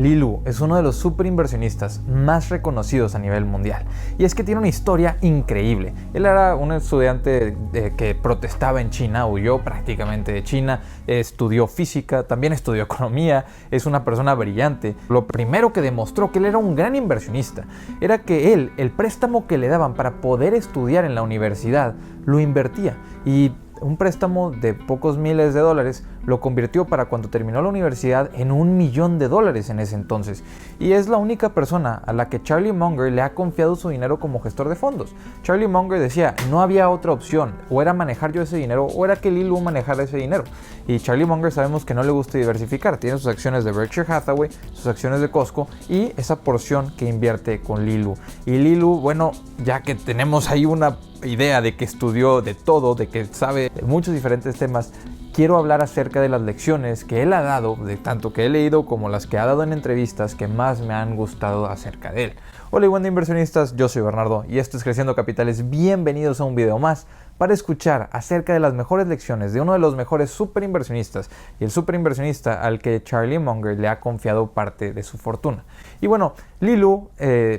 Li Lu es uno de los superinversionistas más reconocidos a nivel mundial, y es que tiene una historia increíble. Él era un estudiante que protestaba en China, huyó prácticamente de China, estudió física, también estudió economía, es una persona brillante. Lo primero que demostró que él era un gran inversionista era que él, el préstamo que le daban para poder estudiar en la universidad, lo invertía, y un préstamo de pocos miles de dólares lo convirtió para cuando terminó la universidad en $1 millón en ese entonces. Y es la única persona a la que Charlie Munger le ha confiado su dinero como gestor de fondos. Charlie Munger decía, no había otra opción, o era manejar yo ese dinero o era que Li Lu manejara ese dinero. Y Charlie Munger sabemos que no le gusta diversificar, tiene sus acciones de Berkshire Hathaway, sus acciones de Costco y esa porción que invierte con Li Lu. Y Li Lu, bueno, ya que tenemos ahí una idea de que estudió de todo, de que sabe de muchos diferentes temas, quiero hablar acerca de las lecciones que él ha dado, de tanto que he leído como las que ha dado en entrevistas, que más me han gustado acerca de él. Hola y buen día, inversionistas, yo soy Bernardo y esto es Creciendo Capitales. Bienvenidos a un video más para escuchar acerca de las mejores lecciones de uno de los mejores superinversionistas y el superinversionista al que Charlie Munger le ha confiado parte de su fortuna. Y bueno, Li Lu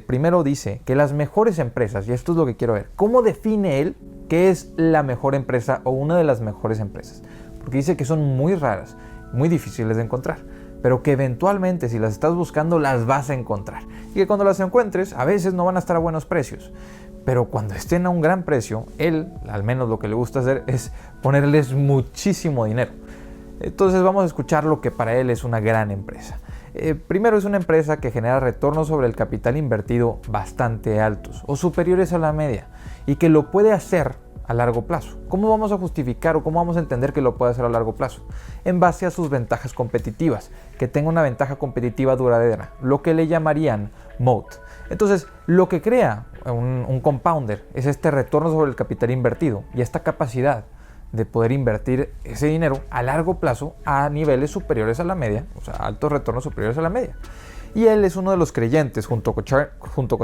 primero dice que las mejores empresas, y esto es lo que quiero ver, ¿cómo define él qué es la mejor empresa o una de las mejores empresas? Porque dice que son muy raras, muy difíciles de encontrar, pero que eventualmente si las estás buscando las vas a encontrar, y que cuando las encuentres a veces no van a estar a buenos precios, pero cuando estén a un gran precio, él, al menos lo que le gusta hacer es ponerles muchísimo dinero. Entonces vamos a escuchar lo que para él es una gran empresa. Primero, es una empresa que genera retornos sobre el capital invertido bastante altos o superiores a la media, y que lo puede hacer a largo plazo. ¿Cómo vamos a justificar o cómo vamos a entender que lo puede hacer a largo plazo? En base a sus ventajas competitivas, que tenga una ventaja competitiva duradera, lo que le llamarían moat. Entonces, lo que crea un compounder es este retorno sobre el capital invertido y esta capacidad de poder invertir ese dinero a largo plazo a niveles superiores a la media, o sea, altos retornos superiores a la media. Y él es uno de los creyentes, junto con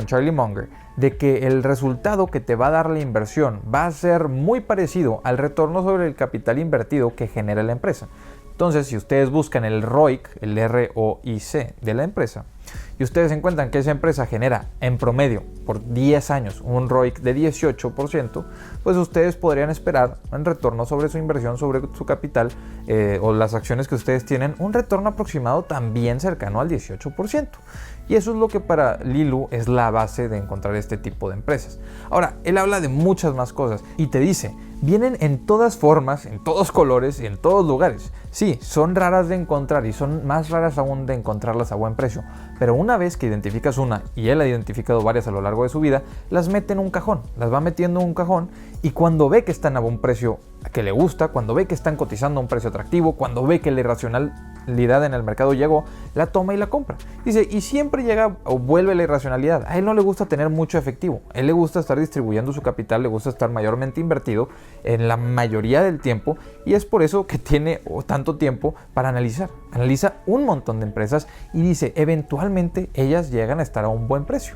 Charlie Munger, de que el resultado que te va a dar la inversión va a ser muy parecido al retorno sobre el capital invertido que genera la empresa. Entonces, si ustedes buscan el ROIC, el ROIC de la empresa, y ustedes encuentran que esa empresa genera en promedio por 10 años un ROIC de 18%, pues ustedes podrían esperar en retorno sobre su inversión, sobre su capital o las acciones que ustedes tienen, un retorno aproximado también cercano al 18%. Y eso es lo que para Li Lu es la base de encontrar este tipo de empresas. Ahora, él habla de muchas más cosas y te dice, vienen en todas formas, en todos colores y en todos lugares. Sí, son raras de encontrar y son más raras aún de encontrarlas a buen precio, pero una vez que identificas una, y él ha identificado varias a lo largo de su vida, las mete en un cajón, las va metiendo en un cajón, y cuando ve que están a un precio que le gusta, cuando ve que están cotizando a un precio atractivo, cuando ve que la irracionalidad en el mercado llegó, la toma y la compra. Dice, y siempre llega o vuelve la irracionalidad. A él no le gusta tener mucho efectivo, a él le gusta estar distribuyendo su capital, le gusta estar mayormente invertido en la mayoría del tiempo, y es por eso que tiene tanto tiempo para analizar. Analiza un montón de empresas y dice, eventualmente ellas llegan a estar a un buen precio.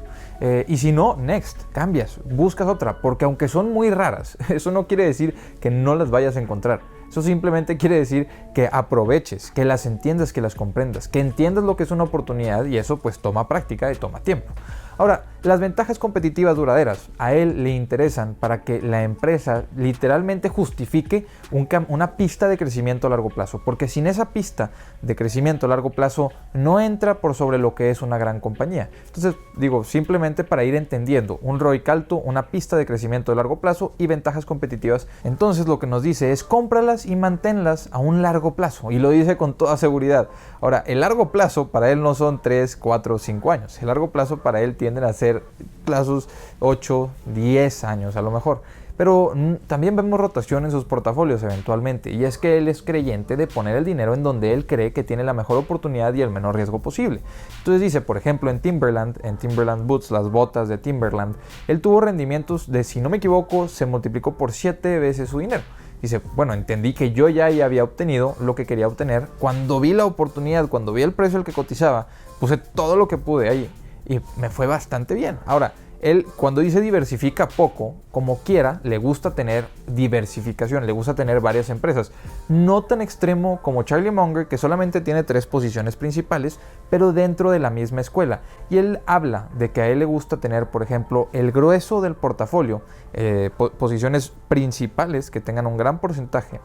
Y si no, next, cambias, buscas otra, porque aunque son muy raras, eso no quiere decir que no las vayas a encontrar. Eso simplemente quiere decir que aproveches, que las entiendas, que las comprendas, que entiendas lo que es una oportunidad, y eso pues toma práctica y toma tiempo. Ahora, las ventajas competitivas duraderas a él le interesan para que la empresa literalmente justifique una pista de crecimiento a largo plazo, porque sin esa pista de crecimiento a largo plazo no entra por sobre lo que es una gran compañía. Entonces, digo, simplemente para ir entendiendo un ROIC alto, una pista de crecimiento a largo plazo y ventajas competitivas. Entonces, lo que nos dice es cómpralas y manténlas a un largo plazo, y lo dice con toda seguridad. Ahora, el largo plazo para él no son 3, 4, 5 años. El largo plazo para él tienden a ser plazos 8, 10 años a lo mejor. Pero también vemos rotación en sus portafolios eventualmente, y es que él es creyente de poner el dinero en donde él cree que tiene la mejor oportunidad y el menor riesgo posible. Entonces dice, por ejemplo, en Timberland Boots, las botas de Timberland, él tuvo rendimientos de, si no me equivoco, se multiplicó por 7 veces su dinero. Dice, bueno, entendí que yo ya había obtenido lo que quería obtener. Cuando vi la oportunidad, cuando vi el precio al que cotizaba, puse todo lo que pude ahí y me fue bastante bien. Ahora, Él, cuando dice diversifica poco, como quiera, le gusta tener diversificación, le gusta tener varias empresas. No tan extremo como Charlie Munger, que solamente tiene 3 posiciones principales, pero dentro de la misma escuela. Y él habla de que a él le gusta tener, por ejemplo, el grueso del portafolio, posiciones principales que tengan un gran porcentaje.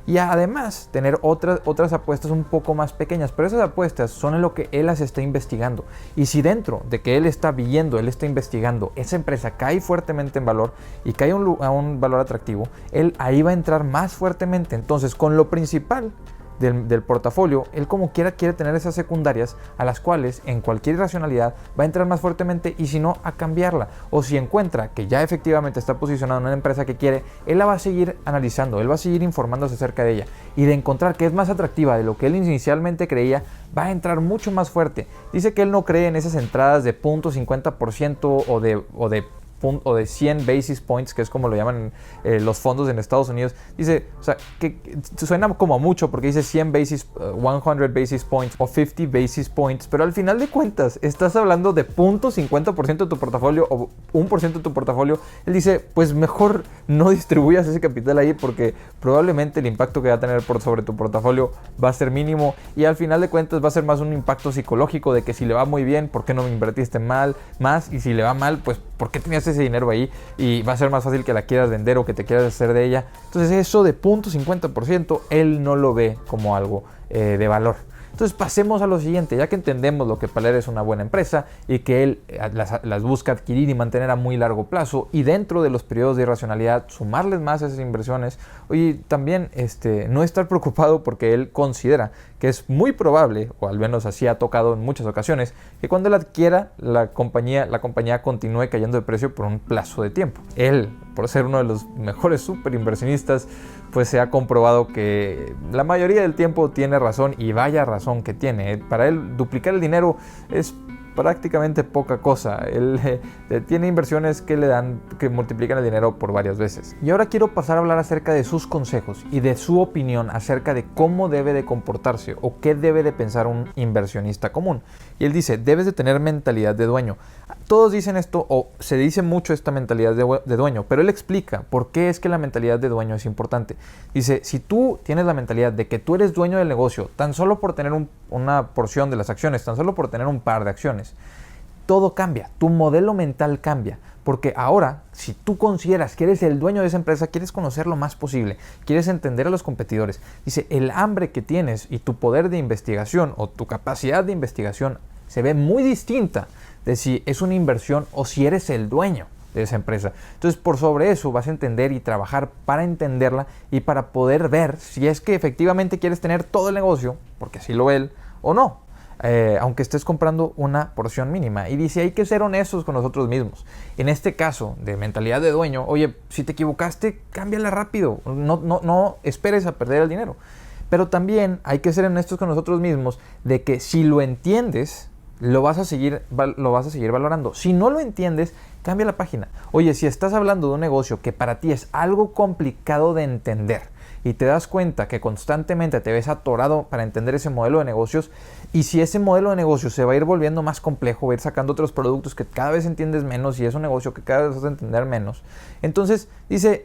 Y además tener otras apuestas un poco más pequeñas, pero esas apuestas son en lo que él las está investigando. Y si dentro de que él está viendo, él está investigando, esa empresa cae fuertemente en valor y cae a un valor atractivo, él ahí va a entrar más fuertemente. Entonces, con lo principal del portafolio, él como quiera quiere tener esas secundarias a las cuales en cualquier irracionalidad va a entrar más fuertemente, y si no, a cambiarla. O si encuentra que ya efectivamente está posicionado en una empresa que quiere, él la va a seguir analizando, él va a seguir informándose acerca de ella, y de encontrar que es más atractiva de lo que él inicialmente creía, va a entrar mucho más fuerte. Dice que él no cree en esas entradas de 0.50% o de 100 basis points, que es como lo llaman los fondos en Estados Unidos. Dice, o sea, que suena como mucho porque dice 100 basis points o 50 basis points, pero al final de cuentas estás hablando de 0.50% de tu portafolio o 1% de tu portafolio. Él dice, pues mejor no distribuyas ese capital ahí, porque probablemente el impacto que va a tener sobre tu portafolio va a ser mínimo, y al final de cuentas va a ser más un impacto psicológico de que si le va muy bien, ¿por qué no me invertiste más? Y si le va mal, pues ¿por qué tenías ese dinero ahí? Y va a ser más fácil que la quieras vender o que te quieras hacer de ella. Entonces eso de 0.50% él no lo ve como algo de valor. Entonces pasemos a lo siguiente. Ya que entendemos lo que para él es una buena empresa y que él las busca adquirir y mantener a muy largo plazo, y dentro de los periodos de irracionalidad sumarles más a esas inversiones, y también no estar preocupado porque él considera que es muy probable, o al menos así ha tocado en muchas ocasiones, que cuando él adquiera la compañía continúe cayendo de precio por un plazo de tiempo. Él, por ser uno de los mejores super inversionistas, pues se ha comprobado que la mayoría del tiempo tiene razón, y vaya razón que tiene. Para él duplicar el dinero es prácticamente poca cosa. Él tiene inversiones que multiplican el dinero por varias veces. Y ahora quiero pasar a hablar acerca de sus consejos y de su opinión acerca de cómo debe de comportarse o qué debe de pensar un inversionista común. Y él dice, debes de tener mentalidad de dueño. Todos dicen esto, o se dice mucho esta mentalidad de dueño, pero él explica por qué es que la mentalidad de dueño es importante. Dice, si tú tienes la mentalidad de que tú eres dueño del negocio, tan solo por tener una porción de las acciones, tan solo por tener un par de acciones, todo cambia, tu modelo mental cambia. Porque ahora, si tú consideras que eres el dueño de esa empresa, quieres conocer lo más posible, quieres entender a los competidores. Dice, el hambre que tienes y tu poder de investigación o tu capacidad de investigación se ve muy distinta de si es una inversión o si eres el dueño de esa empresa. Entonces, por sobre eso vas a entender y trabajar para entenderla y para poder ver si es que efectivamente quieres tener todo el negocio, porque así lo ve él, o no. Aunque estés comprando una porción mínima. Y dice, hay que ser honestos con nosotros mismos. En este caso de mentalidad de dueño, oye, si te equivocaste, cámbiala rápido. No esperes a perder el dinero. Pero también hay que ser honestos con nosotros mismos de que si lo entiendes, lo vas a seguir valorando. Si no lo entiendes, cambia la página. Oye, si estás hablando de un negocio que para ti es algo complicado de entender y te das cuenta que constantemente te ves atorado para entender ese modelo de negocios, y si ese modelo de negocio se va a ir volviendo más complejo, va a ir sacando otros productos que cada vez entiendes menos y es un negocio que cada vez vas a entender menos, entonces dice,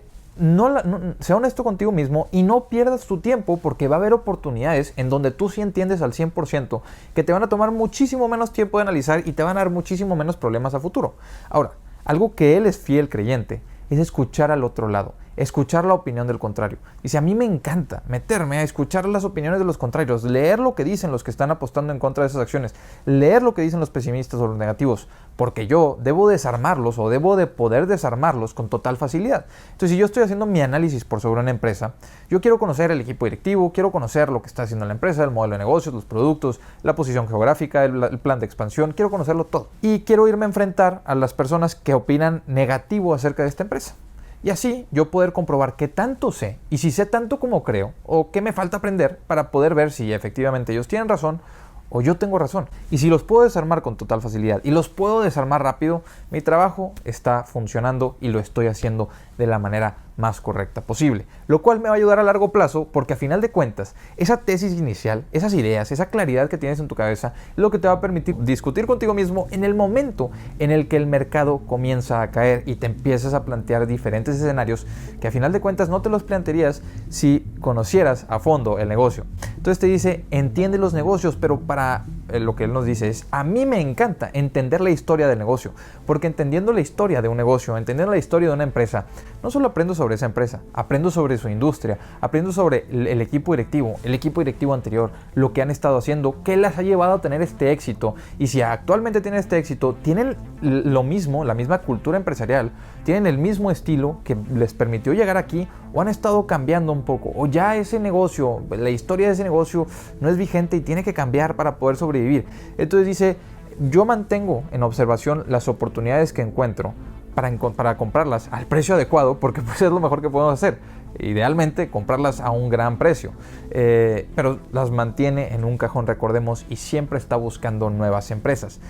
sea honesto contigo mismo y no pierdas tu tiempo, porque va a haber oportunidades en donde tú sí entiendes al 100%, que te van a tomar muchísimo menos tiempo de analizar y te van a dar muchísimo menos problemas a futuro. Ahora, algo que él es fiel creyente es escuchar al otro lado, escuchar la opinión del contrario. Dice, a mí me encanta meterme a escuchar las opiniones de los contrarios, leer lo que dicen los que están apostando en contra de esas acciones, leer lo que dicen los pesimistas o los negativos, porque yo debo desarmarlos o debo de poder desarmarlos con total facilidad. Entonces, si yo estoy haciendo mi análisis por sobre una empresa, yo quiero conocer el equipo directivo, quiero conocer lo que está haciendo la empresa, el modelo de negocios, los productos, la posición geográfica, el plan de expansión, quiero conocerlo todo. Y quiero irme a enfrentar a las personas que opinan negativo acerca de esta empresa. Y así yo poder comprobar qué tanto sé y si sé tanto como creo o qué me falta aprender para poder ver si efectivamente ellos tienen razón o yo tengo razón. Y si los puedo desarmar con total facilidad y los puedo desarmar rápido, mi trabajo está funcionando y lo estoy haciendo de la manera más correcta posible, lo cual me va a ayudar a largo plazo porque a final de cuentas esa tesis inicial, esas ideas, esa claridad que tienes en tu cabeza es lo que te va a permitir discutir contigo mismo en el momento en el que el mercado comienza a caer y te empiezas a plantear diferentes escenarios que a final de cuentas no te los plantearías si conocieras a fondo el negocio. Entonces te dice, entiende los negocios, pero para lo que él nos dice es, a mí me encanta entender la historia del negocio, porque entendiendo la historia de un negocio, entendiendo la historia de una empresa, no solo aprendo sobre esa empresa, aprendo sobre su industria, aprendo sobre el equipo directivo anterior, lo que han estado haciendo, qué las ha llevado a tener este éxito, y si actualmente tienen este éxito, tienen lo mismo, la misma cultura empresarial, tienen el mismo estilo que les permitió llegar aquí, o han estado cambiando un poco, o ya ese negocio, la historia de ese negocio no es vigente y tiene que cambiar para poder sobrevivir. Entonces dice, yo mantengo en observación las oportunidades que encuentro para comprarlas al precio adecuado, porque pues es lo mejor que podemos hacer. Idealmente comprarlas a un gran precio, pero las mantiene en un cajón, recordemos, y siempre está buscando nuevas empresas.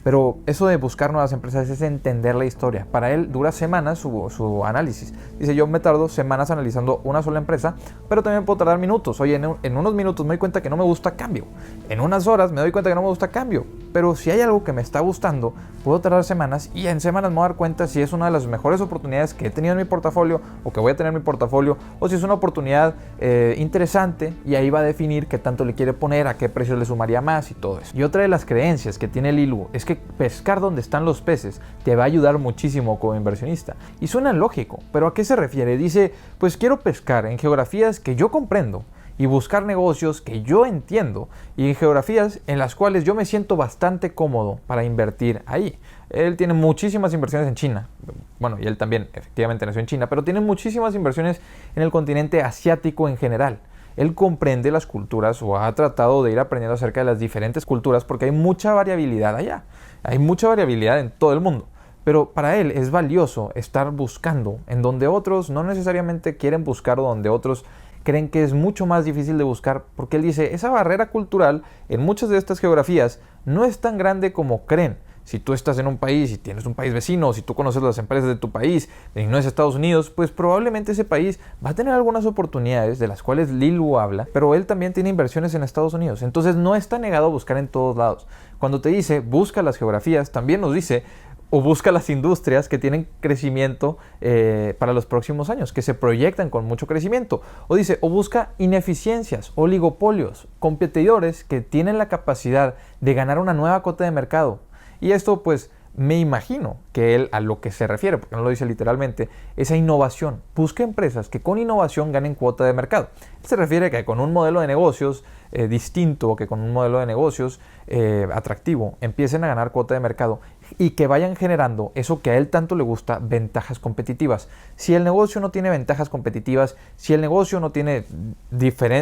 Pero eso de buscar nuevas empresas es entender la historia. Para él dura semanas su análisis. Dice, yo me tardo semanas analizando una sola empresa, pero también puedo tardar minutos. Oye, en unos minutos me doy cuenta que no me gusta, cambio. En unas horas me doy cuenta que no me gusta, cambio. Pero si hay algo que me está gustando, puedo tardar semanas y en semanas me voy a dar cuenta si es una de las mejores oportunidades que he tenido en mi portafolio o que voy a tener en mi portafolio, o si es una oportunidad interesante, y ahí va a definir qué tanto le quiere poner, a qué precio le sumaría más y todo eso. Y otra de las creencias que tiene Lilu es que pescar donde están los peces te va a ayudar muchísimo como inversionista. Y suena lógico, pero ¿a qué se refiere? Dice, pues quiero pescar en geografías que yo comprendo y buscar negocios que yo entiendo y en geografías en las cuales yo me siento bastante cómodo para invertir ahí. Él tiene muchísimas inversiones en China. Bueno, y él también efectivamente nació en China, pero tiene muchísimas inversiones en el continente asiático en general. Él comprende las culturas o ha tratado de ir aprendiendo acerca de las diferentes culturas porque hay mucha variabilidad allá. Hay mucha variabilidad en todo el mundo. Pero para él es valioso estar buscando en donde otros no necesariamente quieren buscar o donde otros creen que es mucho más difícil de buscar, porque él dice, esa barrera cultural en muchas de estas geografías no es tan grande como creen. Si tú estás en un país y tienes un país vecino, si tú conoces las empresas de tu país y no es Estados Unidos, pues probablemente ese país va a tener algunas oportunidades de las cuales Lilu habla, pero él también tiene inversiones en Estados Unidos. Entonces no está negado a buscar en todos lados. Cuando te dice busca las geografías, también nos dice o busca las industrias que tienen crecimiento para los próximos años, que se proyectan con mucho crecimiento. O dice, o busca ineficiencias, oligopolios, competidores que tienen la capacidad de ganar una nueva cuota de mercado. Y esto pues me imagino que él a lo que se refiere, porque no lo dice literalmente, es a innovación. Busca empresas que con innovación ganen cuota de mercado. Se refiere a que con un modelo de negocios distinto, que con un modelo de negocios atractivo, empiecen a ganar cuota de mercado y que vayan generando eso que a él tanto le gusta, ventajas competitivas. Si el negocio no tiene ventajas competitivas, si el negocio no tiene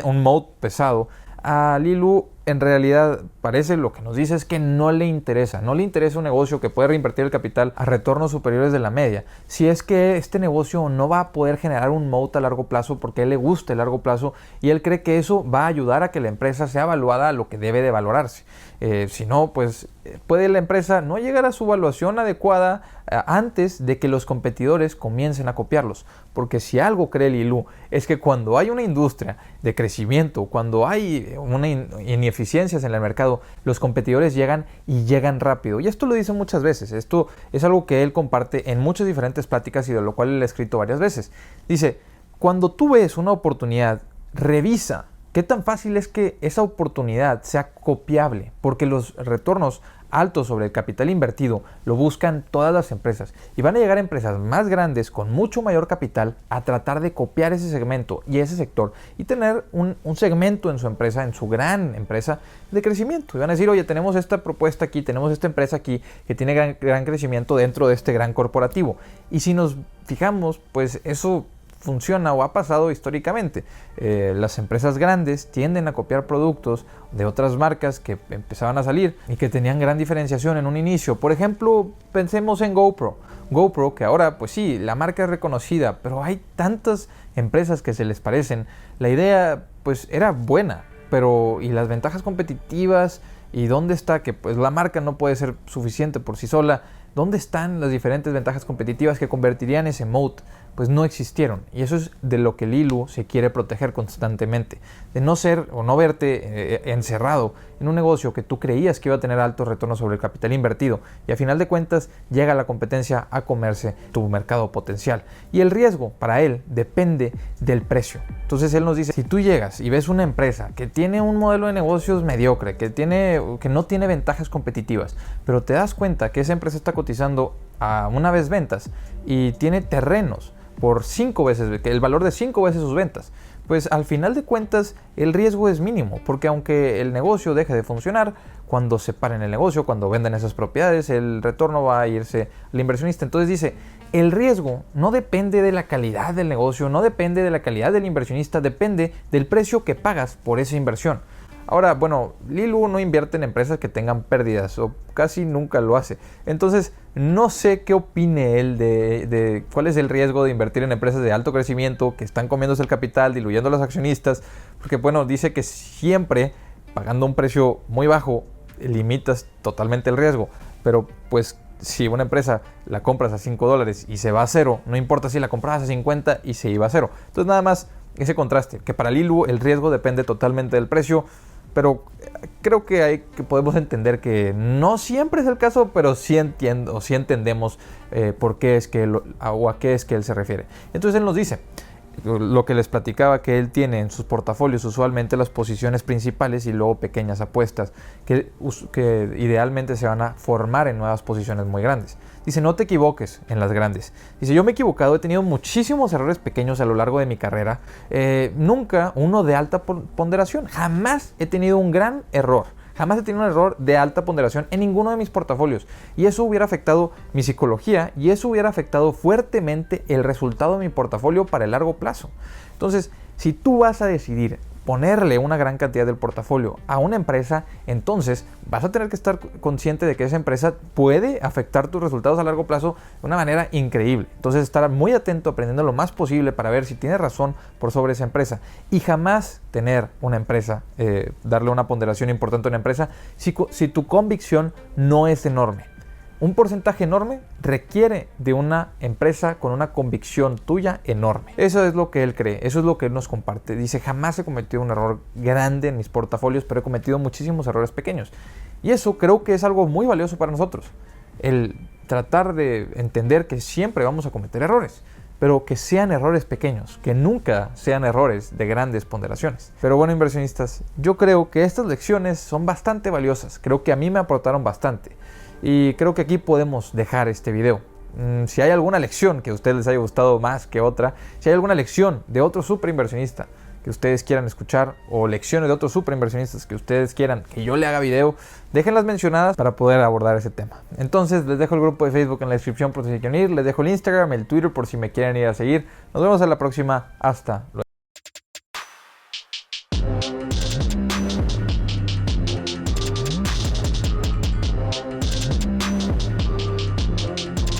un moat pesado, a Lilu en realidad parece, lo que nos dice es que no le interesa un negocio que puede reinvertir el capital a retornos superiores de la media. Si es que este negocio no va a poder generar un moat a largo plazo porque a él le gusta el largo plazo y él cree que eso va a ayudar a que la empresa sea evaluada a lo que debe de valorarse. Si no, pues puede la empresa no llegar a su valuación adecuada antes de que los competidores comiencen a copiarlos. Porque si algo cree Lilu es que cuando hay una industria de crecimiento, cuando hay una ineficiencias en el mercado, los competidores llegan y llegan rápido. Y esto lo dice muchas veces. Esto es algo que él comparte en muchas diferentes pláticas y de lo cual él ha escrito varias veces. Dice, cuando tú ves una oportunidad, revisa qué tan fácil es que esa oportunidad sea copiable, porque los retornos altos sobre el capital invertido lo buscan todas las empresas y van a llegar empresas más grandes con mucho mayor capital a tratar de copiar ese segmento y ese sector y tener un segmento en su empresa, en su gran empresa de crecimiento. Y van a decir, oye, tenemos esta propuesta aquí, tenemos esta empresa aquí que tiene gran crecimiento dentro de este gran corporativo. Y si nos fijamos, pues eso funciona o ha pasado históricamente. Las empresas grandes tienden a copiar productos de otras marcas que empezaban a salir y que tenían gran diferenciación en un inicio. Por ejemplo, pensemos en GoPro. GoPro, que ahora pues sí, la marca es reconocida, pero hay tantas empresas que se les parecen. La idea pues era buena, pero ¿y las ventajas competitivas? ¿Y dónde está que pues la marca no puede ser suficiente por sí sola? ¿Dónde están las diferentes ventajas competitivas que convertirían ese moat? pues no existieron. Y eso es de lo que Lilu se quiere proteger constantemente, de no ser o no verte encerrado en un negocio que tú creías que iba a tener altos retornos sobre el capital invertido y a final de cuentas llega la competencia a comerse tu mercado potencial. Y el riesgo para él depende del precio. Entonces él nos dice, si tú llegas y ves una empresa que tiene un modelo de negocios mediocre, que no tiene ventajas competitivas, pero te das cuenta que esa empresa está cotizando a una vez ventas y tiene terrenos por 5 veces, el valor de 5 veces sus ventas, pues al final de cuentas el riesgo es mínimo, porque aunque el negocio deje de funcionar, cuando se paren el negocio, cuando vendan esas propiedades, el retorno va a irse al inversionista. Entonces dice, el riesgo no depende de la calidad del negocio, no depende de la calidad del inversionista, depende del precio que pagas por esa inversión. Ahora, bueno, Lilu no invierte en empresas que tengan pérdidas, o casi nunca lo hace. Entonces, no sé qué opine él de cuál es el riesgo de invertir en empresas de alto crecimiento que están comiéndose el capital, diluyendo a los accionistas, porque bueno, dice que siempre pagando un precio muy bajo limitas totalmente el riesgo, pero pues si una empresa la compras a $5 y se va a cero, no importa si la comprabas a 50 y se iba a cero. Entonces nada más ese contraste, que para Lilu el riesgo depende totalmente del precio, pero creo que podemos entender que no siempre es el caso, pero sí entendemos por qué es que o a qué es que él se refiere. Entonces él nos dice, lo que les platicaba, que él tiene en sus portafolios usualmente las posiciones principales y luego pequeñas apuestas que idealmente se van a formar en nuevas posiciones muy grandes. Dice, no te equivoques en las grandes. Dice, yo me he equivocado, he tenido muchísimos errores pequeños a lo largo de mi carrera, nunca uno de alta ponderación, jamás he tenido un gran error. Jamás he tenido un error de alta ponderación en ninguno de mis portafolios. Y eso hubiera afectado mi psicología y eso hubiera afectado fuertemente el resultado de mi portafolio para el largo plazo. Entonces, si tú vas a decidir ponerle una gran cantidad del portafolio a una empresa, entonces vas a tener que estar consciente de que esa empresa puede afectar tus resultados a largo plazo de una manera increíble. Entonces estar muy atento, aprendiendo lo más posible para ver si tienes razón por sobre esa empresa, y jamás tener una empresa, darle una ponderación importante a una empresa si tu convicción no es enorme. Un porcentaje enorme requiere de una empresa con una convicción tuya enorme. Eso es lo que él cree, eso es lo que él nos comparte. Dice, jamás he cometido un error grande en mis portafolios, pero he cometido muchísimos errores pequeños. Y eso creo que es algo muy valioso para nosotros. El tratar de entender que siempre vamos a cometer errores, pero que sean errores pequeños, que nunca sean errores de grandes ponderaciones. Pero bueno, inversionistas, yo creo que estas lecciones son bastante valiosas. Creo que a mí me aportaron bastante. Y creo que aquí podemos dejar este video. Si hay alguna lección que a ustedes les haya gustado más que otra, si hay alguna lección de otro super inversionista que ustedes quieran escuchar, o lecciones de otros super inversionistas que ustedes quieran que yo le haga video, déjenlas mencionadas para poder abordar ese tema. Entonces les dejo el grupo de Facebook en la descripción por si quieren ir, les dejo el Instagram, el Twitter por si me quieren ir a seguir. Nos vemos en la próxima. Hasta luego.